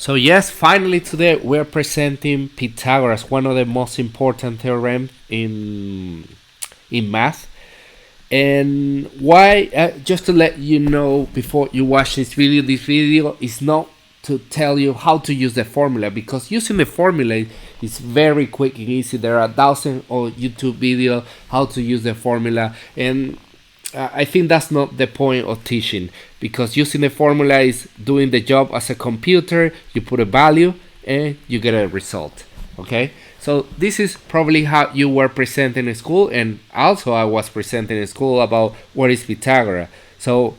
So yes, finally today we're presenting Pythagoras, one of the most important theorems in math. And why? Just to let you know before you watch this video is not to tell you how to use the formula, because using the formula is very quick and easy. There are thousands of YouTube videos how to use the formula, and I think that's not the point of teaching, because using the formula is doing the job as a computer. You put a value and you get a result. Okay, so this is probably how you were presenting in school, and also I was presenting in school about what is Pythagoras. So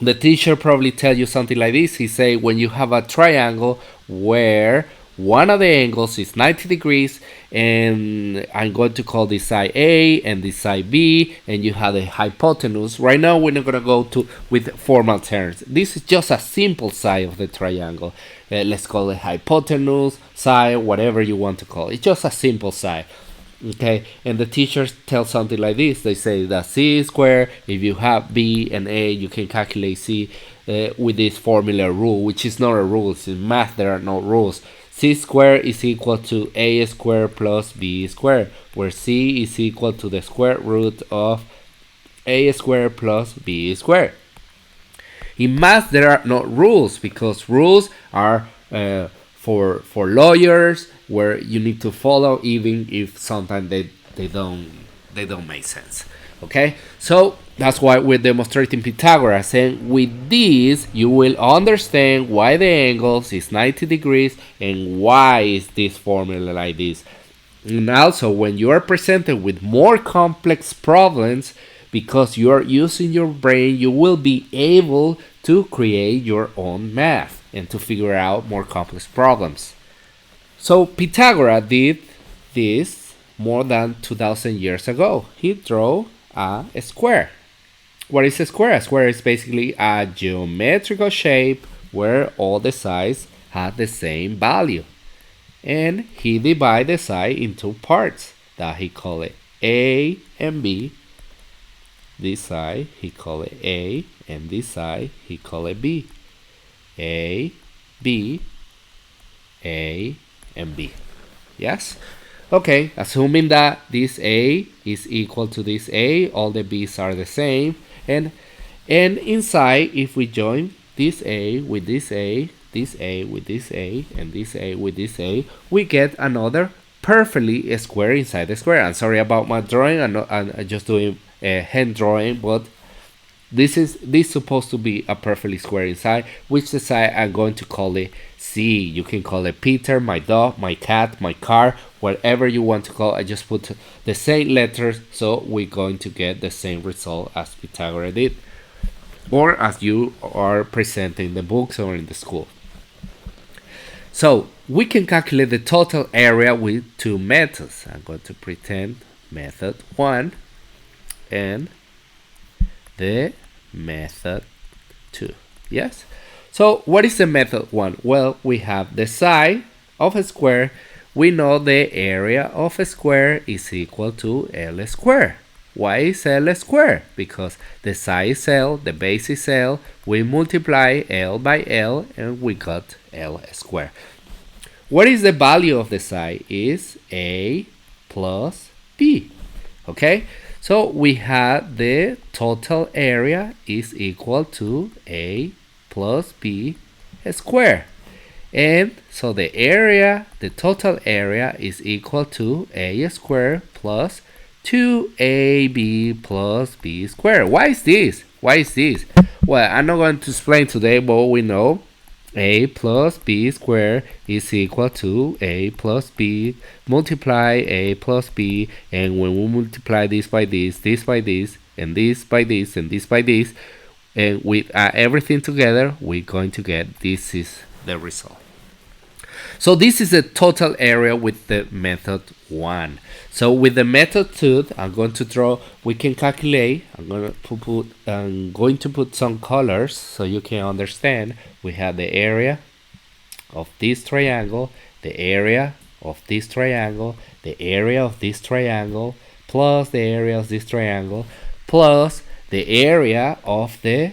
the teacher probably tell you something like this. He say when you have a triangle where one of the angles is 90 degrees, and I'm going to call this side A and this side B, and you have a hypotenuse. Right now we're not going to go to with formal terms. This is just a simple side of the triangle. Let's call it hypotenuse, side, whatever you want to call it. It's just a simple side. Okay, and the teachers tell something like this. They say that c squared, if you have b and a, you can calculate c with this formula rule, which is not a rule. It's in math, there are no rules. C squared is equal to a squared plus b squared, where c is equal to the square root of a squared plus b squared. In math, there are no rules, because rules are for lawyers, where you need to follow even if sometimes they don't make sense. Okay, so that's why we're demonstrating Pythagoras, and with this you will understand why the angles is 90 degrees and why is this formula like this. And also when you are presented with more complex problems, because you are using your brain, you will be able to create your own math and to figure out more complex problems. So Pythagoras did this more than 2,000 years ago. He drew a square. What is a square? A square is basically a geometrical shape where all the sides have the same value. And he divided the side into parts that he called it A and B. This side he called it A, and this side he called it B. A, B, A, and B. Yes? Okay, assuming that this A is equal to this A, all the B's are the same, and inside, if we join this A with this A, this A with this A, and this A with this A, we get another perfectly square inside the square. I'm sorry about my drawing, I'm just doing a hand drawing, but this is supposed to be a perfectly square inside, which the side I'm going to call it C. You can call it Peter, my dog, my cat, my car, whatever you want to call it. I just put the same letters, so we're going to get the same result as Pythagoras did, or as you are presenting in the books or in the school. So we can calculate the total area with two methods. I'm going to pretend method 1 and the method 2. Yes? So what is the method 1? Well, we have the side of a square. We know the area of a square is equal to L squared. Why is L squared? Because the side is L, the base is L. We multiply L by L and we got L squared. What is the value of the side? Is A plus B. Okay? So we have the total area is equal to A plus B squared. And so the area, the total area is equal to A squared plus 2AB plus B squared. Why is this? Why is this? Well, I'm not going to explain today, but we know A plus B squared is equal to A plus B multiply A plus B, and when we multiply this by this by this, and this by this, and this by this, and with everything together, we're going to get this is the result. So this is the total area with the method 1. So with the method 2, I'm going to draw, we can calculate, I'm going to put some colors so you can understand. We have the area of this triangle, the area of this triangle, the area of this triangle, plus the area of this triangle, plus the area of the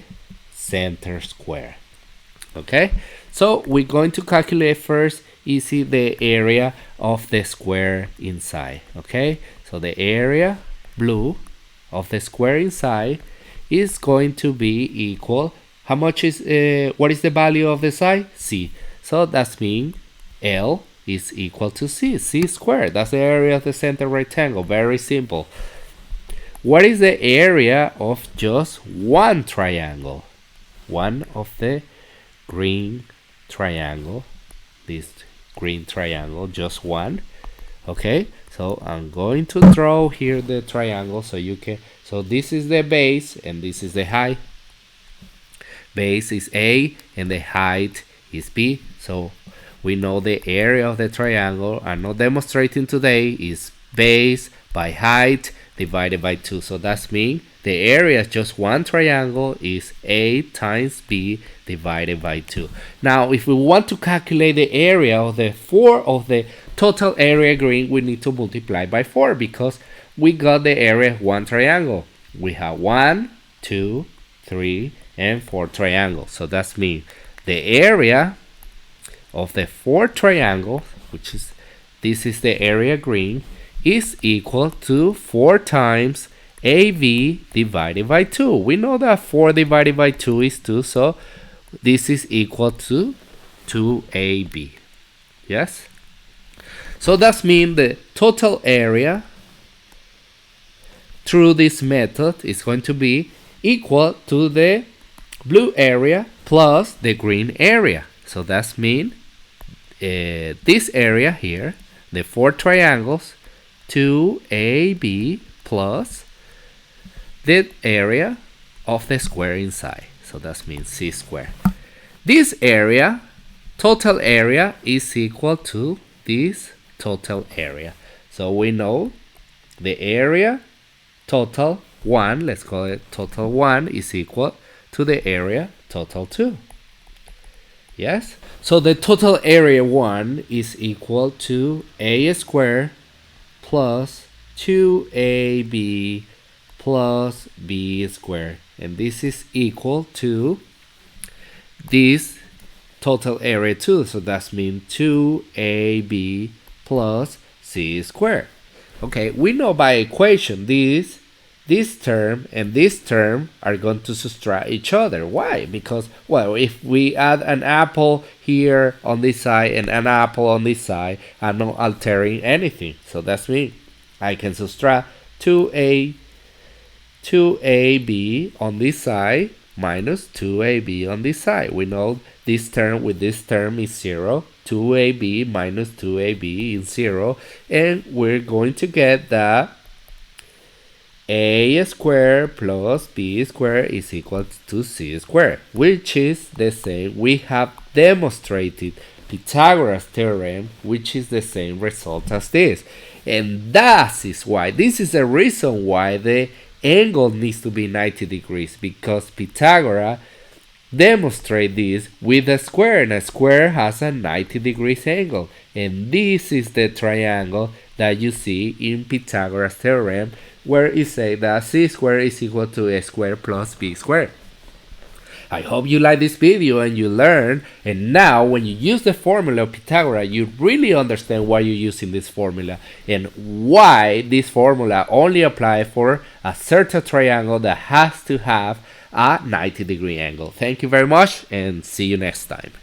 center square. Okay? So we're going to calculate first easy the area of the square inside. Okay, so the area blue of the square inside is going to be equal, how much is what is the value of the side? C. So that means L is equal to C squared. That's the area of the center rectangle. Very simple. What is the area of just one triangle? One of the green triangle, this green triangle, just one. Okay, so I'm going to draw here the triangle so you can, so this is the base and this is the height. Base is A and the height is B. So we know the area of the triangle. I'm not demonstrating today, is base by height divided by 2. So that's mean the area of just one triangle is A times B divided by 2. Now if we want to calculate the area of the total area green, we need to multiply by 4 because we got the area of one triangle. We have 1, 2, 3, and 4 triangles. So that's mean the area of the 4 triangles, which is, this is the area green, is equal to 4 times AB divided by 2. We know that 4 divided by 2 is 2, so this is equal to 2AB. Yes? So that means the total area through this method is going to be equal to the blue area plus the green area. So that means this area here, the 4 triangles, 2AB plus the area of the square inside. So that means C squared. This area, total area, is equal to this total area. So we know the area total 1, let's call it total 1, is equal to the area total 2. Yes? So the total area 1 is equal to A squared plus 2AB plus B squared. And this is equal to this total area 2. So that means 2AB plus C squared. Okay, we know by equation this term and this term are going to subtract each other. Why? Because, well, if we add an apple here on this side and an apple on this side, I'm not altering anything. So that's me. I can subtract 2AB on this side minus 2AB on this side. We know this term with this term is 0. 2AB minus 2AB is 0. And we're going to get that A squared plus B squared is equal to C squared, which is the same. We have demonstrated Pythagoras theorem, which is the same result as this. And that is why, this is the reason why the angle needs to be 90 degrees, because Pythagoras demonstrate this with a square, and a square has a 90 degrees angle. And this is the triangle that you see in Pythagoras theorem, where it says that C squared is equal to A squared plus B squared. I hope you like this video and you learn, and now when you use the formula of Pythagoras, you really understand why you're using this formula and why this formula only applies for a certain triangle that has to have a 90-degree angle. Thank you very much and see you next time.